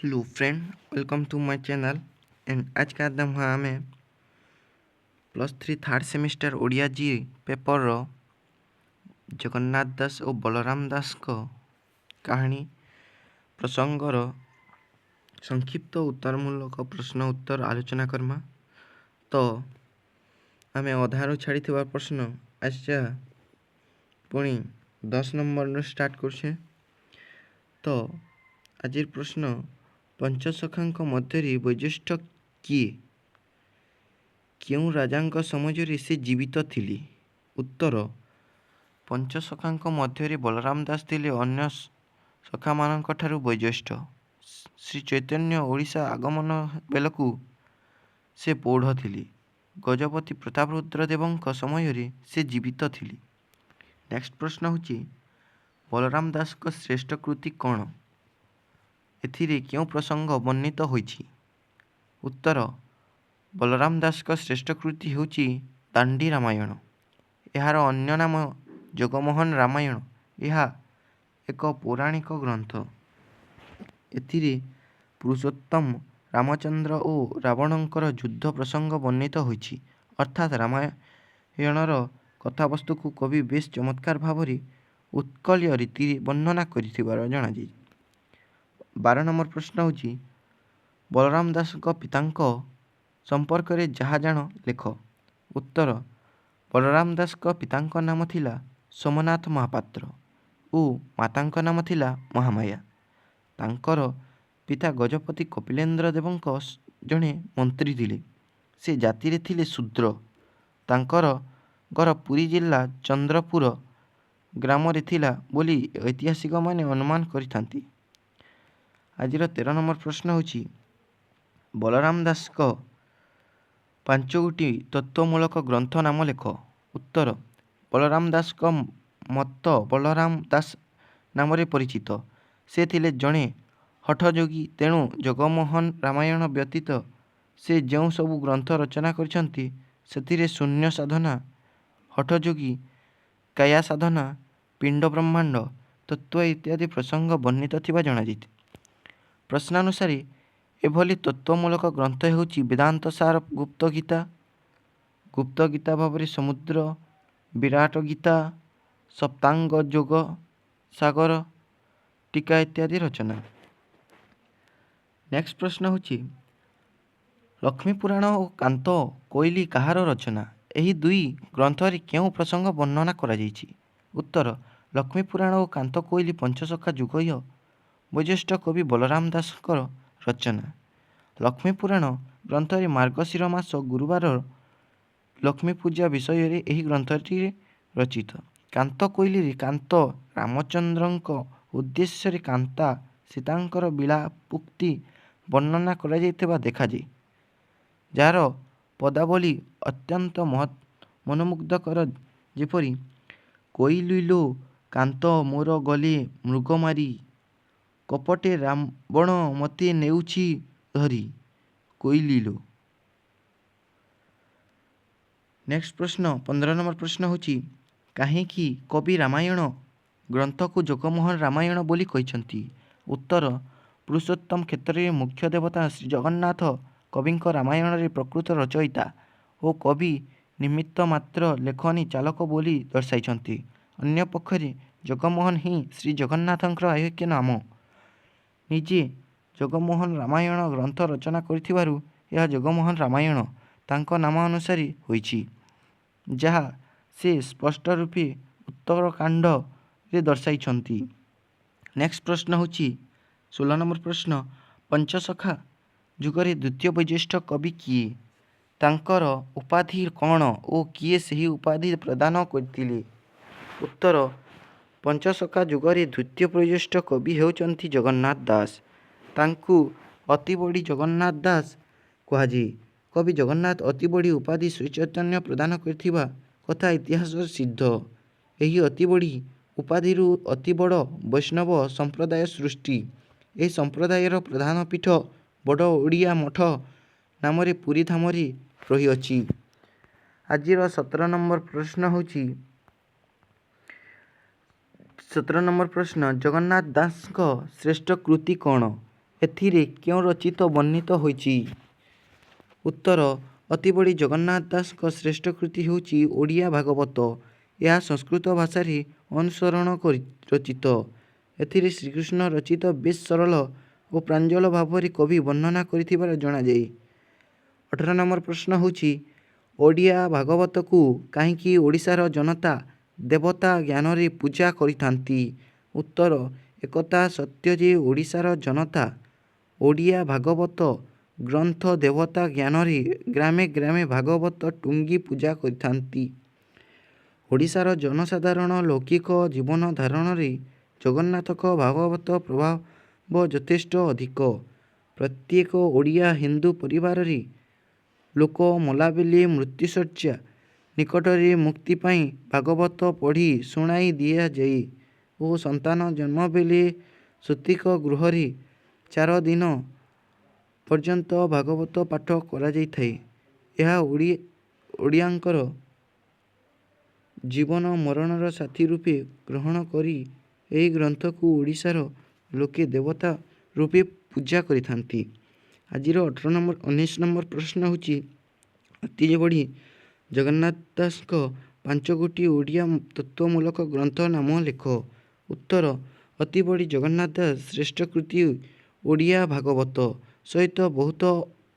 Hello friend, welcome to my channel. And आज का एकदम हाँ आम +3 third semester Odia G paper रो जगन्नाथ दास और बलराम दास को कहानी प्रसंगर संक्षिप्त उत्तरमूलक प्रश्न उत्तर आलोचना करमा। तो आम अधारू छाड़ी प्रश्न आज पुणी 10 नंबर स्टार्ट कर। तो आज प्रश्न पंचसखांक मध्य वैशिष्ट किए क्यों राजांक समझरे से जीवित थिले। उत्तर पंचसखांक मध्य बलराम दास थिले अन्य सखा मानक ठारू वैशिष्ट। श्री चैतन्य ओडिशा आगमन बेलकु से पौढ़ थिले। गजपति प्रतापरुद्र देवंक समय से जीवित थिले। नेक्स्ट प्रश्न होची बलराम दास को श्रेष्ठ कृति कौन, एथिरे क्यों प्रसंग वर्णित होईछि। उत्तर बलराम दास को श्रेष्ठ कृति होची दांडी रामायण। यार अन्य नाम जगमोहन रामायण। यह एक पौराणिक ग्रंथ। एथिरे पुरुषोत्तम रामचंद्र और रावणंकर युद्ध प्रसंग वर्णित होईछि। अर्थात रामायणर कथावस्तु को कवि बेश चमत्कार भाव उत्कलीय रीति वर्णना कर जनाযায়। 12 नंबर प्रश्न होची बलराम दास पितांक संपर्क रे जहा जान लेख। उत्तर बलराम दास पितांक नाम थिला सोमनाथ महापात्र और मातांक नाम थिला महामाया। तांकर पिता गजपति कपिलेन्द्र देवंक जड़े मंत्री थिले। से जाति रे थिले शूद्र। तांकर घर पुरी जिला चंद्रपुर ग्राम रे थिला बोली ऐतिहासिक माने अनुमान करिथांती। आज 13 नंबर प्रश्न होची बलराम दास 5 गोटी तत्वमूलक ग्रंथ नाम लेख। उत्तर बलराम दास मत बलराम दास नाम परिचित। से थिले जड़े हठयोगी। तेणु जगमोहन रामायण व्यतीत से जो सबु ग्रंथ रचना करिसंती सेथिरे शून्य साधना, हठयोगी, काया साधना, पिंड ब्रह्मांड तत्व इत्यादि प्रसंग वर्णित थिबा जणाजित। प्रश्नानुसारी एभली तत्वमूलक ग्रंथ हेउची वेदांत सार, गुप्त गीता भाव समुद्र, विराट गीता, सप्तांग जोग सागर, टीका इत्यादि रचना। नेक्स्ट प्रश्न होची लक्ष्मी पुराण और कांत कोइली कहार रचना। एही दुई ग्रंथरे क्यों प्रसंग वर्णना करा जायछि। उत्तर लक्ष्मी पुराण और कांत कोइली पंचसखा जुगय वैशिष्ट कवि बलराम दास रचना। लक्ष्मी पुराण ग्रंथरे मार्गशीर मास गुरुवार लक्ष्मी पूजा विषय रे एही ग्रंथटी रचित। कांत कोइली कांत रामचंद्रंक उद्देश्य कांता सीतांकर बिलापुक्ति वर्णना करा जायतिबा देखाଯାଏ। जार पदावली अत्यंत मनमुग्धकर जेपरी कोइलिलो कांत मोर गले मृग मारी, कपटे रावण मते नेउछि धरी कोइलिलो। नेक्स्ट प्रश्न 15 नंबर प्रश्न होची कहीं कवि रामायण ग्रंथ को जगमोहन रामायण बोली कहिसंती। उत्तर पुरुषोत्तम क्षेत्र में मुख्य देवता श्री जगन्नाथ कविंक रामायण रे प्रकृत रचयिता और कवि निमित्त मात्र लेखनी चालक बोली दर्शाइछंती। अन्य पक्षरे जगमोहन ही श्री जगन्नाथंकर आह्यक्य नाम। निजे जगमोहन रामायण ग्रंथ रचना करिथिबारु यह जगमोहन रामायण तांको नाम अनुसारी होईछि, जहा से स्पष्ट रूपे उत्तरकांड रे दर्शाइछंती। नेक्स्ट प्रश्न होची 16 नंबर प्रश्न पंचसखा जुगरे द्वितीय वैशिष्ट कवि किए, तांकर उपाधि कौन और किए सही उपाधि प्रदान करथिले। उत्तर पंचसखा जुगरे द्वितीय वैशिष्ट कवि हेउचंती जगन्नाथ दास। तांकु अति बड़ी जगन्नाथ दास कहुए। कवि जगन्नाथ अति बड़ी उपाधि श्री चैतन्य प्रदान करथिबा कथा इतिहास सिद्ध। एही अति बड़ी उपाधि अति बड़ वैष्णव संप्रदाय सृष्टि। यह संप्रदायर प्रधान पीठ बड़ ओडिया मठ नाम पुरी धाम रही अछि। आज 17 नंबर प्रश्न होची 17 नंबर प्रश्न जगन्नाथ दास श्रेष्ठ कृति कौन, ଏଥିରେ କେଉଁ ରଚିତ ବର୍ଣ୍ଣିତ ହୋଇଛି? ଉତ୍ତର ଅତିବଡ଼ି ଜଗନ୍ନାଥ ଦାସଙ୍କ ଶ୍ରେଷ୍ଠ କୃତି ହେଉଛି ଓଡ଼ିଆ ଭାଗବତ। ଏହା ସଂସ୍କୃତ ଭାଷାରେ ଅନୁସରଣ କରି ରଚିତ। ଏଥିରେ ଶ୍ରୀକୃଷ୍ଣ ରଚିତ ବେଶ୍ ସରଳ ଓ ପ୍ରାଞ୍ଜଳ ଭାବରେ କବି ବର୍ଣ୍ଣନା କରିଥିବାର ଜଣାଯାଏ। 18 ନମ୍ବର ପ୍ରଶ୍ନ ହେଉଛି ଓଡ଼ିଆ ଭାଗବତକୁ କାହିଁକି ଓଡ଼ିଶାର ଜନତା ଦେବତା ଜ୍ଞାନରେ ପୂଜା କରିଥାନ୍ତି? ଉତ୍ତର ଏକଥା ସତ୍ୟ ଯେ ଓଡ଼ିଶାର ଜନତା ଓଡ଼ିଆ ଭାଗବତ ଗ୍ରନ୍ଥ ଦେବତା ଜ୍ଞାନରେ ଗ୍ରାମେ ଗ୍ରାମେ ଭାଗବତ ଟୁଙ୍ଗି ପୂଜା କରିଥାନ୍ତି। ଓଡ଼ିଶାର ଜନସାଧାରଣ ଲୌକିକ ଜୀବନ ଧାରଣରେ ଜଗନ୍ନାଥଙ୍କ ଭାଗବତ ପ୍ରଭାବ ଯଥେଷ୍ଟ ଅଧିକ। ପ୍ରତ୍ୟେକ ଓଡ଼ିଆ ହିନ୍ଦୁ ପରିବାରରେ ଲୋକ ମଲାବେଳେ ମୃତ୍ୟୁଶଯ୍ୟା ନିକଟରେ ମୁକ୍ତି ପାଇଁ ଭାଗବତ ପଢ଼ି ଶୁଣାଇ ଦିଆଯାଏ ଓ ସନ୍ତାନ ଜନ୍ମ ବେଳେ ସୌତିକ ଗୃହରେ 4 ଦିନ ପର୍ଯ୍ୟନ୍ତ ଭାଗବତ ପାଠ କରାଯାଇଥାଏ। ଏହା ଓଡ଼ିଆଙ୍କର ଜୀବନ ମରଣର ସାଥୀ ରୂପେ ଗ୍ରହଣ କରି ଏହି ଗ୍ରନ୍ଥକୁ ଓଡ଼ିଶାର ଲୋକେ ଦେବତା ରୂପେ ପୂଜା କରିଥାନ୍ତି। ଆଜିର 19 ନମ୍ବର ପ୍ରଶ୍ନ ହେଉଛି ଅତିବଡ଼ି ଜଗନ୍ନାଥ ଦାସଙ୍କ 5ଗୋଟି ଓଡ଼ିଆ ତତ୍ତ୍ୱମୂଳକ ଗ୍ରନ୍ଥ ନାମ ଲେଖ। ଉତ୍ତର ଅତିବଡ଼ି ଜଗନ୍ନାଥ ଦାସ ଶ୍ରେଷ୍ଠ କୃତି ଓଡ଼ିଆ ଭାଗବତ ସହିତ ବହୁତ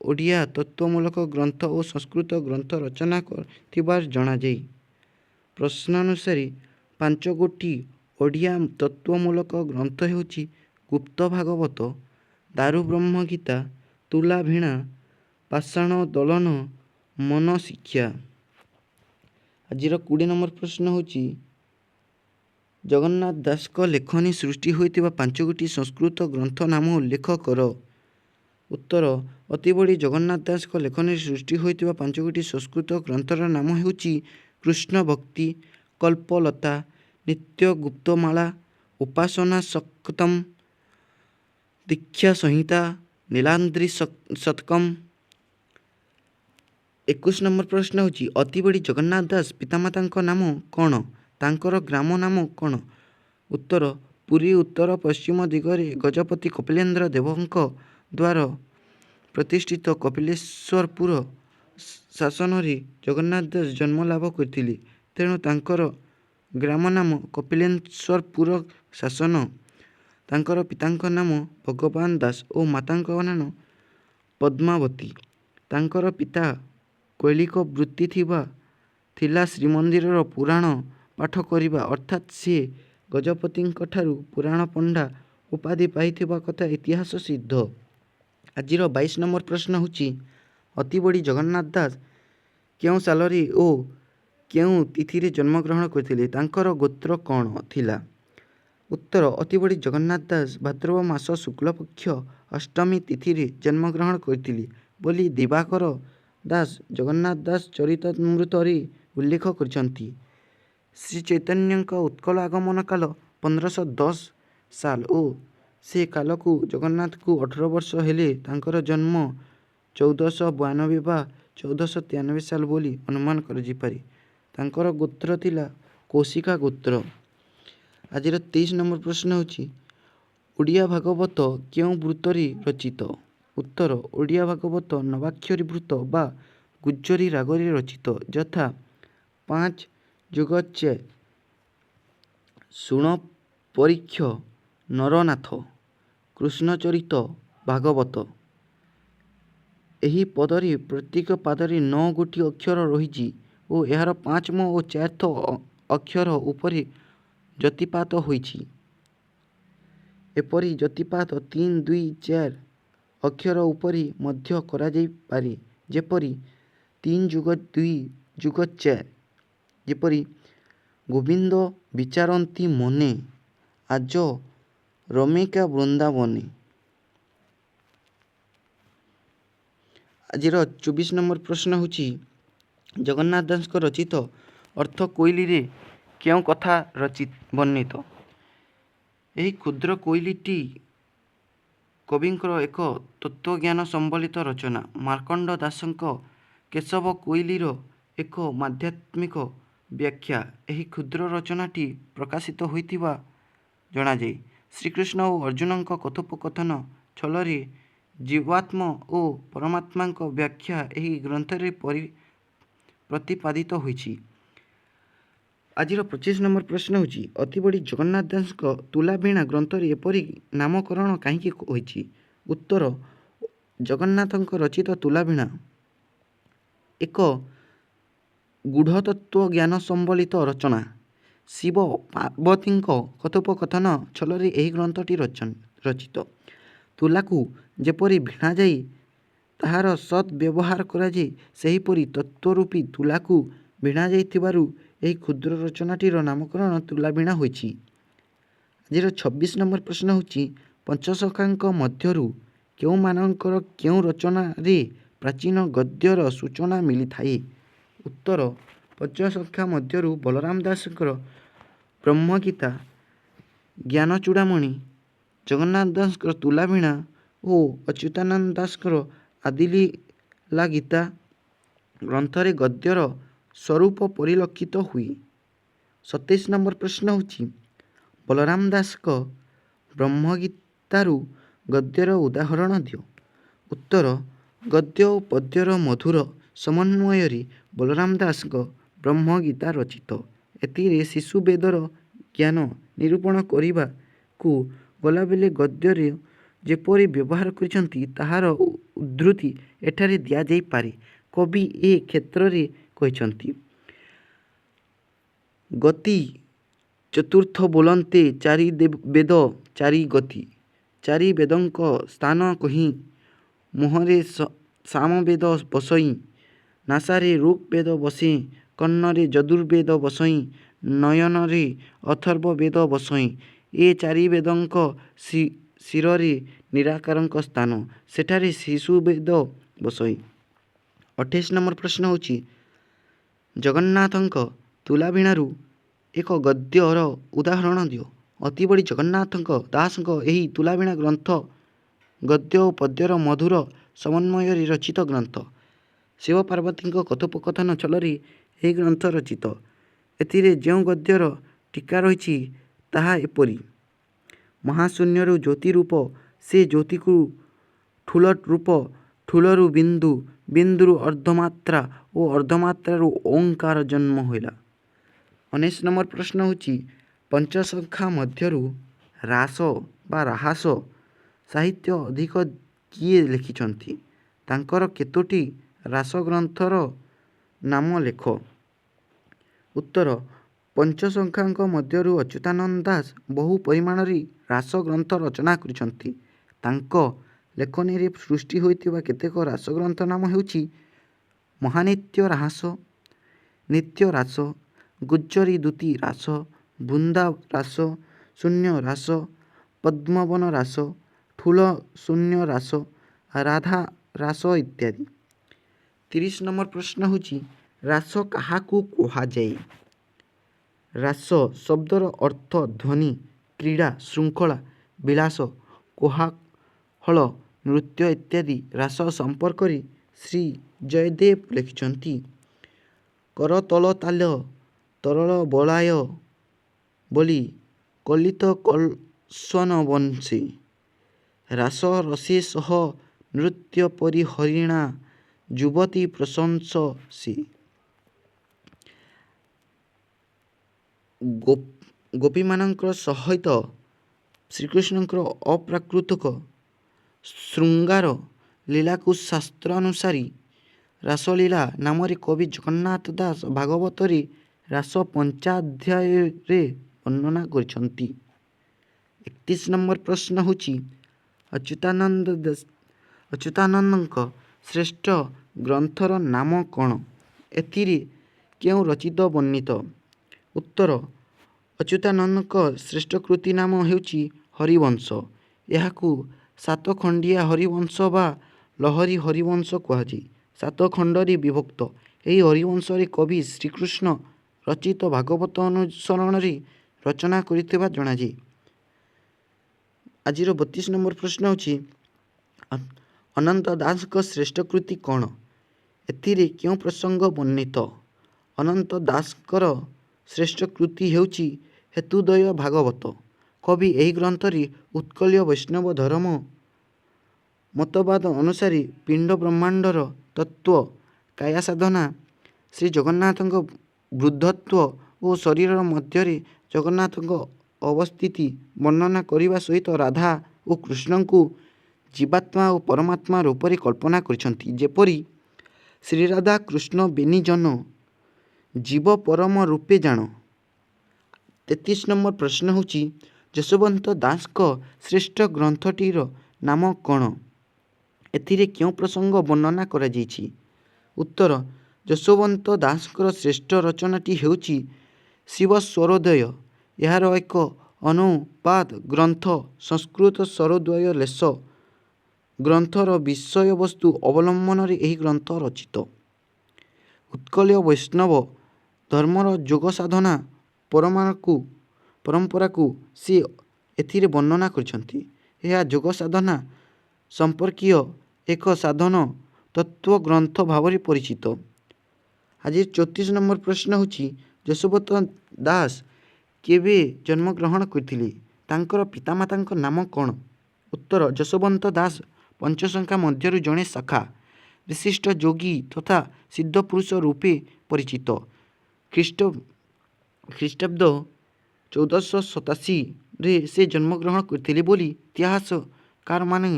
ଓଡ଼ିଆ ତତ୍ତ୍ୱମୂଳକ ଗ୍ରନ୍ଥ ଓ ସଂସ୍କୃତ ଗ୍ରନ୍ଥ ରଚନା କରିଥିବାର ଜଣାଯାଏ। ପ୍ରଶ୍ନାନୁସାରେ 5ଗୋଟି ଓଡ଼ିଆ ତତ୍ତ୍ୱମୂଳକ ଗ୍ରନ୍ଥ ହେଉଛି ଗୁପ୍ତ ଭାଗବତ, ଦାରୁ ବ୍ରହ୍ମଗୀତା, ତୁଲା ଭିଣା, ପାଷାଣ ଦଳନ, ମନ ଶିକ୍ଷା। ଆଜିର 20 ନମ୍ବର ପ୍ରଶ୍ନ ହେଉଛି ଜଗନ୍ନାଥ ଦାସଙ୍କ ଲେଖନୀ ସୃଷ୍ଟି ହୋଇଥିବା 5ଗୋଟି ସଂସ୍କୃତ ଗ୍ରନ୍ଥ ନାମ ଉଲ୍ଲେଖ କର। ଉତ୍ତର ଅତିବଡ଼ି ଜଗନ୍ନାଥ ଦାସଙ୍କ ଲେଖନୀରେ ସୃଷ୍ଟି ହୋଇଥିବା 5ଗୋଟି ସଂସ୍କୃତ ଗ୍ରନ୍ଥର ନାମ ହେଉଛି କୃଷ୍ଣ ଭକ୍ତି, କଳ୍ପଲତା, ନିତ୍ୟ ଗୁପ୍ତମାଳା, ଉପାସନା ଶତକମ୍, ଦୀକ୍ଷା ସଂହିତା, ନୀଳାଦ୍ରି ଶତକମ୍। 21 ନମ୍ବର ପ୍ରଶ୍ନ ହେଉଛି ଅତିବଡ଼ି ଜଗନ୍ନାଥ ଦାସ ପିତାମାତାଙ୍କ ନାମ କ'ଣ? ତାଙ୍କର ଗ୍ରାମ ନାମ କ'ଣ? ଉତ୍ତର ପୁରୀ ଉତ୍ତର ପଶ୍ଚିମ ଦିଗରେ ଗଜପତି କପିଳେନ୍ଦ୍ର ଦେବଙ୍କ ଦ୍ୱାରା ପ୍ରତିଷ୍ଠିତ କପିଳେଶ୍ୱରପୁର ଶାସନରେ ଜଗନ୍ନାଥ ଦାସ ଜନ୍ମ ଲାଭ କରିଥିଲେ। ତେଣୁ ତାଙ୍କର ଗ୍ରାମ ନାମ କପିଳେଶ୍ୱରପୁର ଶାସନ। ତାଙ୍କର ପିତାଙ୍କ ନାମ ଭଗବାନ ଦାସ ଓ ମାତାଙ୍କ ନାମ ପଦ୍ମାବତୀ। ତାଙ୍କର ପିତା କୌଳିକ ବୃତ୍ତି ଥିଲା ଶ୍ରୀମନ୍ଦିରର ପୁରାଣ ପାଠ କରିବା ଅର୍ଥାତ୍ ସେ ଗଜପତିଙ୍କଠାରୁ ପୁରାଣ ପଣ୍ଡା ଉପାଧି ପାଇଥିବା କଥା ଇତିହାସ ସିଦ୍ଧ। ଆଜିର 22 ନମ୍ବର ପ୍ରଶ୍ନ ହେଉଛି ଅତିବଡ଼ି ଜଗନ୍ନାଥ ଦାସ କେଉଁ ସାଲରେ ଓ କେଉଁ ତିଥିରେ ଜନ୍ମଗ୍ରହଣ କରିଥିଲେ? ତାଙ୍କର ଗୋତ୍ର କ'ଣ ଥିଲା? ଉତ୍ତର ଅତିବଡ଼ି ଜଗନ୍ନାଥ ଦାସ ଭାଦ୍ରବ ମାସ ଶୁକ୍ଳପକ୍ଷ ଅଷ୍ଟମୀ ତିଥିରେ ଜନ୍ମଗ୍ରହଣ କରିଥିଲେ ବୋଲି ଦିବାକର ଦାସ ଜଗନ୍ନାଥ ଦାସ ଚରିତାମୃତରେ ଉଲ୍ଲେଖ କରିଛନ୍ତି। ଶ୍ରୀଚୈତନ୍ୟଙ୍କ ଉତ୍କଳ ଆଗମନ କାଳ 1510 ସାଲ ଓ ସେ କାଲକୁ ଜଗନ୍ନାଥଙ୍କୁ 18 ବର୍ଷ ହେଲେ ତାଙ୍କର ଜନ୍ମ 1492 ବା 1493 ସାଲ ବୋଲି ଅନୁମାନ କରାଯାଇପାରେ। ତାଙ୍କର ଗୋତ୍ର ଥିଲା କୌଶିକା ଗୋତ୍ର। ଆଜିର 23 ନମ୍ବର ପ୍ରଶ୍ନ ହେଉଛି ଓଡ଼ିଆ ଭାଗବତ କେଉଁ ବୃତ୍ତରେ ରଚିତ? ଉତ୍ତର ଓଡ଼ିଆ ଭାଗବତ ନବାକ୍ଷରୀ ବୃତ୍ତ ବା ଗୁଜ୍ଜରୀ ରାଗରେ ରଚିତ ଯଥା 5-4 ଶୁଣ ପରୀକ୍ଷ ନରନାଥ, କୃଷ୍ଣଚରିତ ଭାଗବତ। ଏହି ପଦରେ ପ୍ରତ୍ୟେକ ପାଦରେ 9 ଗୋଟି ଅକ୍ଷର ରହିଛି ଓ ଏହାର 5ମ ଓ 4ଥ ଅକ୍ଷର ଉପରେ ଯତିପାତ ହୋଇଛି। ଏପରି ଯତିପାତ 3, 2, 4 ଅକ୍ଷର ଉପରେ ମଧ୍ୟ କରାଯାଇପାରେ ଯେପରି 3+2+4 ଯେପରି ଗୋବିନ୍ଦ ବିଚାରନ୍ତି ମନେ ଆଜ ରମେକା ବୃନ୍ଦାବନେ। ଆଜିର 24 ନମ୍ବର ପ୍ରଶ୍ନ ହେଉଛି ଜଗନ୍ନାଥ ଦାସଙ୍କ ରଚିତ ଅର୍ଥ କୋଇଲିରେ କେଉଁ କଥା ବର୍ଣ୍ଣିତ? ଏହି କ୍ଷୁଦ୍ର କୋଇଲିଟି କବିଙ୍କର ଏକ ତତ୍ତ୍ୱଜ୍ଞାନ ସମ୍ବଳିତ ରଚନା। ମାର୍କଣ୍ଡ ଦାସଙ୍କ କେଶବ କୋଇଲିର ଏକ ମାଧ୍ୟାତ୍ମିକ ବ୍ୟାଖ୍ୟା ଏହି କ୍ଷୁଦ୍ର ରଚନାଟି ପ୍ରକାଶିତ ହୋଇଥିବା ଜଣାଯାଏ। ଶ୍ରୀକୃଷ୍ଣ ଓ ଅର୍ଜୁନଙ୍କ କଥୋପକଥନ ଛଳରେ ଜୀବାତ୍ମ ଓ ପରମାତ୍ମାଙ୍କ ବ୍ୟାଖ୍ୟା ଏହି ଗ୍ରନ୍ଥରେ ପ୍ରତିପାଦିତ ହୋଇଛି। ଆଜିର 25 ନମ୍ବର ପ୍ରଶ୍ନ ହେଉଛି ଅତିବଡ଼ି ଜଗନ୍ନାଥ ଦାସଙ୍କ ତୁଲାବୀଣା ଗ୍ରନ୍ଥରେ ଏପରି ନାମକରଣ କାହିଁକି ହୋଇଛି? ଉତ୍ତର, ଜଗନ୍ନାଥଙ୍କ ରଚିତ ତୁଲାବୀଣା ଏକ ଗୂଢ଼ତତ୍ତ୍ୱ ଜ୍ଞାନ ସମ୍ବଳିତ ରଚନା। ଶିବ ପାର୍ବତୀଙ୍କ କଥୋପକଥନ ଛଳରେ ଏହି ଗ୍ରନ୍ଥଟି ରଚିତ। ତୁଲାକୁ ଯେପରି ଭିଣାଯାଇ ତାହାର ସତ୍ ବ୍ୟବହାର କରାଯାଏ, ସେହିପରି ତତ୍ତ୍ୱରୂପୀ ତୁଲାକୁ ଭିଣାଯାଇଥିବାରୁ ଏହି କ୍ଷୁଦ୍ର ରଚନାଟିର ନାମକରଣ ତୁଲାବୀଣା ହୋଇଛି। ଆଜିର 26 ନମ୍ବର ପ୍ରଶ୍ନ ହେଉଛି ପଞ୍ଚସଖାଙ୍କ ମଧ୍ୟରୁ କେଉଁମାନଙ୍କର କେଉଁ ରଚନାରେ ପ୍ରାଚୀନ ଗଦ୍ୟର ସୂଚନା ମିଳିଥାଏ? ଉତ୍ତର, ପଞ୍ଚସଖା ମଧ୍ୟରୁ ବଳରାମ ଦାସଙ୍କର ବ୍ରହ୍ମଗୀତା, ଜ୍ଞାନଚୂଡ଼ାମଣି, ଜଗନ୍ନାଥ ଦାସଙ୍କର ତୁଲାବୀଣା ଓ ଅଚ୍ୟୁତାନନ୍ଦ ଦାସଙ୍କର ଆଦିଲୀଳା ଗୀତା ଗ୍ରନ୍ଥରେ ଗଦ୍ୟର ସ୍ୱରୂପ ପରିଲକ୍ଷିତ ହୁଏ। 27 ନମ୍ବର ପ୍ରଶ୍ନ ହେଉଛି ବଳରାମ ଦାସଙ୍କ ବ୍ରହ୍ମଗୀତାରୁ ଗଦ୍ୟର ଉଦାହରଣ ଦିଅ। ଉତ୍ତର, ଗଦ୍ୟ ଓ ପଦ୍ୟର ମଧୁର ସମନ୍ୱୟରେ ବଳରାମ ଦାସଙ୍କ ବ୍ରହ୍ମଗୀତା ରଚିତ। ଏଥିରେ ଶିଶୁବେଦର ଜ୍ଞାନ ନିରୂପଣ କରିବାକୁ ଗଲାବେଳେ ଗଦ୍ୟରେ ଯେପରି ବ୍ୟବହାର କରିଛନ୍ତି, ତାହାର ଉଦ୍ଧୃତି ଏଠାରେ ଦିଆଯାଇପାରେ। କବି ଏ କ୍ଷେତ୍ରରେ କହିଛନ୍ତି ଗତି ଚତୁର୍ଥ ବୋଲନ୍ତେ ଚାରି ବେଦ ଚାରି ଗତି। ଚାରି ବେଦଙ୍କ ସ୍ଥାନ କହି ମୁହଁରେ ସାମବେଦ ବସଇ, ନାସାରେ ଋଗ୍ବେଦ ବସେ, କର୍ଣ୍ଣରେ ଯଜୁର୍ବେଦ ବସଇ, ନୟନରେ ଅଥର୍ବ ବେଦ ବସଇ। ଏ ଚାରି ବେଦଙ୍କ ଶିରରେ ନିରାକାରଙ୍କ ସ୍ଥାନ, ସେଠାରେ ଶିଶୁବେଦ ବସଇ। 28 ନମ୍ବର ପ୍ରଶ୍ନ ହେଉଛି ଜଗନ୍ନାଥଙ୍କ ତୁଲାବୀଣାରୁ ଏକ ଗଦ୍ୟର ଉଦାହରଣ ଦିଅ। ଅତିବଡ଼ି ଜଗନ୍ନାଥ ଦାସଙ୍କ ଏହି ତୁଲାବୀଣା ଗ୍ରନ୍ଥ ଗଦ୍ୟ ଓ ପଦ୍ୟର ମଧୁର ସମନ୍ୱୟରେ ରଚିତ ଗ୍ରନ୍ଥ। ଶିବ ପାର୍ବତୀଙ୍କ କଥୋପକଥନ ଛଳରେ ଏହି ଗ୍ରନ୍ଥ ରଚିତ। ଏଥିରେ ଯେଉଁ ଗଦ୍ୟର ଟୀକା ରହିଛି ତାହା ଏପରି: ମହାଶୂନ୍ୟରୁ ଜ୍ୟୋତି ରୂପ, ସେ ଜ୍ୟୋତିକୁ ଠୁଳ ରୂପ, ଠୁଳରୁ ବିନ୍ଦୁ, ବିନ୍ଦୁରୁ ଅର୍ଦ୍ଧମାତ୍ରା ଓ ଅର୍ଦ୍ଧମାତ୍ରାରୁ ଓଁକାର ଜନ୍ମ ହେଲା। 19 ନମ୍ବର ପ୍ରଶ୍ନ ହେଉଛି ପଞ୍ଚସଖା ମଧ୍ୟରୁ ରାସ ବା ରାହାସ ସାହିତ୍ୟ ଅଧିକ କିଏ ଲେଖିଛନ୍ତି? ତାଙ୍କର କେତୋଟି ରାସ ଗ୍ରନ୍ଥର ନାମ ଲେଖ। ଉତ୍ତର, ପଞ୍ଚସଖାଙ୍କ ମଧ୍ୟରୁ ଅଚ୍ୟୁତାନନ୍ଦ ଦାସ ବହୁ ପରିମାଣରେ ରାସ ଗ୍ରନ୍ଥ ରଚନା କରିଛନ୍ତି। ତାଙ୍କ ଲେଖନୀରେ ସୃଷ୍ଟି ହୋଇଥିବା କେତେକ ରାସଗ୍ରନ୍ଥ ନାମ ହେଉଛି ମହାନିତ୍ୟ ରାସ, ନିତ୍ୟ ରାସ, ଗୁଜ୍ଜରୀ ଦୂତୀ ରାସ, ବୃନ୍ଦା ରାସ, ଶୂନ୍ୟ ରାସ, ପଦ୍ମବନ ରାସ, ଠୁଳ ଶୂନ୍ୟ ରାସ, ରାଧା ରାସ ଇତ୍ୟାଦି। 30 ନମ୍ବର ପ୍ରଶ୍ନ ହେଉଛି ରାସ କାହାକୁ କୁହାଯାଏ? ରାସ ଶବ୍ଦର ଅର୍ଥ ଧ୍ୱନି, କ୍ରୀଡ଼ା, ଶୃଙ୍ଖଳା, ବିଳାସ, କୋଳାହଳ, ନୃତ୍ୟ ଇତ୍ୟାଦି। ରାସ ସମ୍ପର୍କରେ ଶ୍ରୀ ଜୟଦେବ ଲେଖିଛନ୍ତି କରତଳ ତାଲ ତରଳ ବଳାୟ ବୋଲି କଲିତ କଳ୍ସନ ବଂଶେ। ରାସ ରସେ ସହ ନୃତ୍ୟ ପରି ହରିଣା ଯୁବତୀ ପ୍ରଶଂସସେ। ଗୋପୀମାନଙ୍କ ସହିତ ଶ୍ରୀକୃଷ୍ଣଙ୍କର ଅପ୍ରାକୃତିକ ଶୃଙ୍ଗାର ଲୀଳାକୁ ଶାସ୍ତ୍ରାନୁସାରୀ ରାସଲୀଳା ନାମରେ କବି ଜଗନ୍ନାଥ ଦାସ ଭାଗବତରେ ରାସ ପଞ୍ଚମାଧ୍ୟାୟରେ ବର୍ଣ୍ଣନା କରିଛନ୍ତି। 31 ନମ୍ବର ପ୍ରଶ୍ନ ହେଉଛି ଅଚ୍ୟୁତାନନ୍ଦଙ୍କ ଶ୍ରେଷ୍ଠ ଗ୍ରନ୍ଥର ନାମ କ'ଣ? ଏଥିରେ କେଉଁ ରଚିତ ବର୍ଣ୍ଣିତ? ଉତ୍ତର, ଅଚ୍ୟୁତାନନ୍ଦଙ୍କ ଶ୍ରେଷ୍ଠ କୃତି ନାମ ହେଉଛି ହରିବଂଶ। ଏହାକୁ ସାତଖଣ୍ଡିଆ ହରିବଂଶ ବା ଲହରୀ ହରିବଂଶ କୁହାଯାଏ। 7 ଖଣ୍ଡରେ ବିଭକ୍ତ। ଏହି ହରିବଂଶରେ କବି ଶ୍ରୀକୃଷ୍ଣ ରଚିତ ଭାଗବତ ଅନୁସରଣରେ ରଚନା କରିଥିବା ଜଣାଯାଏ। ଆଜିର 32 ନମ୍ବର ପ୍ରଶ୍ନ ହେଉଛି ଅନନ୍ତ ଦାସଙ୍କ ଶ୍ରେଷ୍ଠ କୃତି କ'ଣ? ଏଥିରେ କେଉଁ ପ୍ରସଙ୍ଗ ବର୍ଣ୍ଣିତ? ଅନନ୍ତ ଦାସଙ୍କର ଶ୍ରେଷ୍ଠ କୃତି ହେଉଛି ହେତୁଦୟ ଭାଗବତ। କବି ଏହି ଗ୍ରନ୍ଥରେ ଉତ୍କଳୀୟ ବୈଷ୍ଣବ ଧର୍ମ ମତବାଦ ଅନୁସାରେ ପିଣ୍ଡ ବ୍ରହ୍ମାଣ୍ଡର ତତ୍ତ୍ୱ କାୟା ସାଧନା ଶ୍ରୀ ଜଗନ୍ନାଥଙ୍କ ବୃଦ୍ଧତ୍ୱ ଓ ଶରୀର ମଧ୍ୟରେ ଜଗନ୍ନାଥଙ୍କ ଅବସ୍ଥିତି ବର୍ଣ୍ଣନା କରିବା ସହିତ ରାଧା ଓ କୃଷ୍ଣଙ୍କୁ ଜୀବାତ୍ମା ଓ ପରମାତ୍ମା ରୂପରେ କଳ୍ପନା କରିଛନ୍ତି। ଯେପରି ଶ୍ରୀରାଧା କୃଷ୍ଣ ବେନିଜନ ଜୀବ ପରମ ରୂପେ ଜାଣ। 33 ନମ୍ବର ପ୍ରଶ୍ନ ହେଉଛି ଯଶୋବନ୍ତ ଦାସଙ୍କ ଶ୍ରେଷ୍ଠ ଗ୍ରନ୍ଥଟିର ନାମ କ'ଣ? ଏଥିରେ କେଉଁ ପ୍ରସଙ୍ଗ ବର୍ଣ୍ଣନା କରାଯାଇଛି? ଉତ୍ତର ଯଶୋବନ୍ତ ଦାସଙ୍କର ଶ୍ରେଷ୍ଠ ରଚନାଟି ହେଉଛି ଶିବ ସ୍ୱରୋଦୟ। ଏହାର ଏକ ଅନୁବାଦ ଗ୍ରନ୍ଥ ସଂସ୍କୃତ ସ୍ୱରୋଦୟ ଲେଶ ଗ୍ରନ୍ଥର ବିଷୟବସ୍ତୁ ଅବଲମ୍ବନରେ ଏହି ଗ୍ରନ୍ଥ ରଚିତ। ଉତ୍କଳୀୟ ବୈଷ୍ଣବ ଧର୍ମର ଯୋଗ ସାଧନା ପରମ୍ପରାକୁ ସେ ଏଥିରେ ବର୍ଣ୍ଣନା କରିଛନ୍ତି। ଏହା ଯୋଗ ସାଧନା ସମ୍ପର୍କୀୟ ଏକ ସାଧନ ତତ୍ତ୍ୱ ଗ୍ରନ୍ଥ ଭାବରେ ପରିଚିତ। ଆଜି 34 ନମ୍ବର ପ୍ରଶ୍ନ ହେଉଛି ଯଶୋବନ୍ତ ଦାସ କେବେ ଜନ୍ମଗ୍ରହଣ କରିଥିଲେ? ତାଙ୍କର ପିତାମାତାଙ୍କ ନାମ କ'ଣ? ଉତ୍ତର ଯଶୋବନ୍ତ ଦାସ ପଞ୍ଚସଖା ମଧ୍ୟରୁ ଜଣେ ଶାଖା ବିଶିଷ୍ଟ ଯୋଗୀ ତଥା ସିଦ୍ଧପୁରୁଷ ରୂପେ ପରିଚିତ। ଖ୍ରୀଷ୍ଟାବ୍ଦ 1487ରେ ସେ ଜନ୍ମଗ୍ରହଣ କରିଥିଲେ ବୋଲି ଇତିହାସକାରମାନେ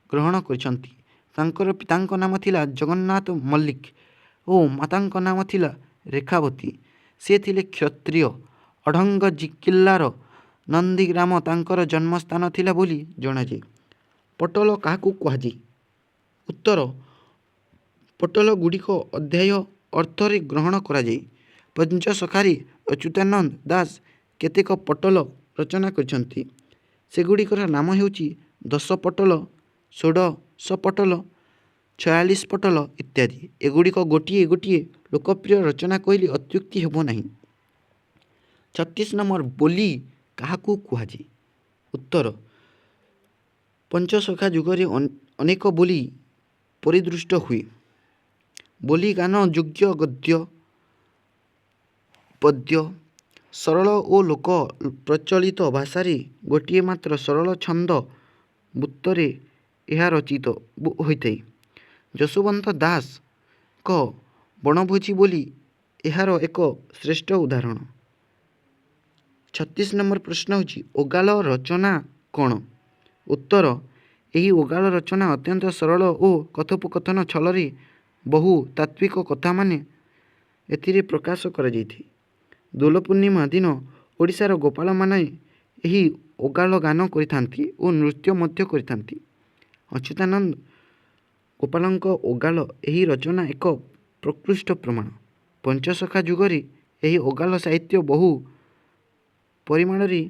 ଗ୍ରହଣ କରିଛନ୍ତି। ତାଙ୍କର ପିତାଙ୍କ ନାମ ଥିଲା ଜଗନ୍ନାଥ ମଲ୍ଲିକ ଓ ମାତାଙ୍କ ନାମ ଥିଲା ରେଖାବତୀ। ସେ ଥିଲେ କ୍ଷତ୍ରିୟ। ଅଢଙ୍ଗ ଜିଲ୍ଲାର ନନ୍ଦୀଗ୍ରାମ ତାଙ୍କର ଜନ୍ମସ୍ଥାନ ଥିଲା ବୋଲି ଜଣାଯାଏ। ପଟଲ କାହାକୁ କୁହାଯାଏ? ଉତ୍ତର ପଟଲଗୁଡ଼ିକ ଅଧ୍ୟାୟ ଅର୍ଥରେ ଗ୍ରହଣ କରାଯାଏ। ପଞ୍ଚସଖାରେ ଅଚ୍ୟୁତାନନ୍ଦ ଦାସ କେତେକ ପଟଲ ରଚନା କରିଛନ୍ତି। ସେଗୁଡ଼ିକର ନାମ ହେଉଛି 10 ପଟଲ, 16 ପଟଲ, 46 ପଟଲ ଇତ୍ୟାଦି। ଏଗୁଡ଼ିକ ଗୋଟିଏ ଗୋଟିଏ ଲୋକପ୍ରିୟ ରଚନା କହିଲେ ଅତ୍ୟୁକ୍ତି ହେବ ନାହିଁ। 36 ନମ୍ବର ବୋଲି କାହାକୁ କୁହାଯାଏ? ଉତ୍ତର ପଞ୍ଚସଖା ଯୁଗରେ ଅନେକ ବୋଲି ପରିଦୃଷ୍ଟ ହୁଏ। ବୋଲି ଗାନ ଯୋଗ୍ୟ ଗଦ୍ୟ ପଦ୍ୟ ସରଳ ଓ ଲୋକ ପ୍ରଚଳିତ ଭାଷାରେ ଗୋଟିଏ ମାତ୍ର ସରଳ ଛନ୍ଦ ବୃତ୍ତରେ ଏହା ରଚିତ ହୋଇଥାଏ। ଯଶୋବନ୍ତ ଦାସଙ୍କ ବଣଭୋଜି ବୋଲି ଏହାର ଏକ ଶ୍ରେଷ୍ଠ ଉଦାହରଣ। 36 ନମ୍ବର ପ୍ରଶ୍ନ ହେଉଛି ଓଗାଳ ରଚନା କ'ଣ? ଉତ୍ତର ଏହି ଓଗାଳ ରଚନା ଅତ୍ୟନ୍ତ ସରଳ ଓ କଥୋପକଥନ ଛଳରେ ବହୁ ତାତ୍ତ୍ୱିକ କଥାମାନେ ଏଥିରେ ପ୍ରକାଶ କରାଯାଇଥାଏ। ଦୋଳ ପୂର୍ଣ୍ଣିମା ଦିନ ଓଡ଼ିଶାର ଗୋପାଳମାନେ ଏହି ଓଗାଳ ଗାନ କରିଥାନ୍ତି ଓ ନୃତ୍ୟ ମଧ୍ୟ କରିଥାନ୍ତି। ଅଚ୍ୟୁତାନନ୍ଦ ଗୋପାଳଙ୍କ ଓଗାଳ ଏହି ରଚନା ଏକ ପ୍ରକୃଷ୍ଟ ପ୍ରମାଣ। ପଞ୍ଚସଖା ଯୁଗରେ ଏହି ଓଗାଳ ସାହିତ୍ୟ ବହୁ ପରିମାଣରେ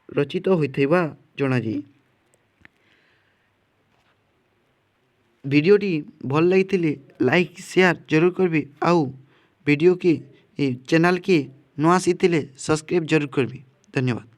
ରଚିତ ହୋଇଥିବା ଜଣାଯାଏ। ଭିଡ଼ିଓଟି ଭଲ ଲାଗିଥିଲେ ଲାଇକ୍ ସେୟାର ଜରୁର କରିବେ ଆଉ ଚ୍ୟାନେଲକେ ନ ଆସିଥିଲେ ସବସ୍କ୍ରାଇବ୍ ଜରୁର କରିବେ। ଧନ୍ୟବାଦ।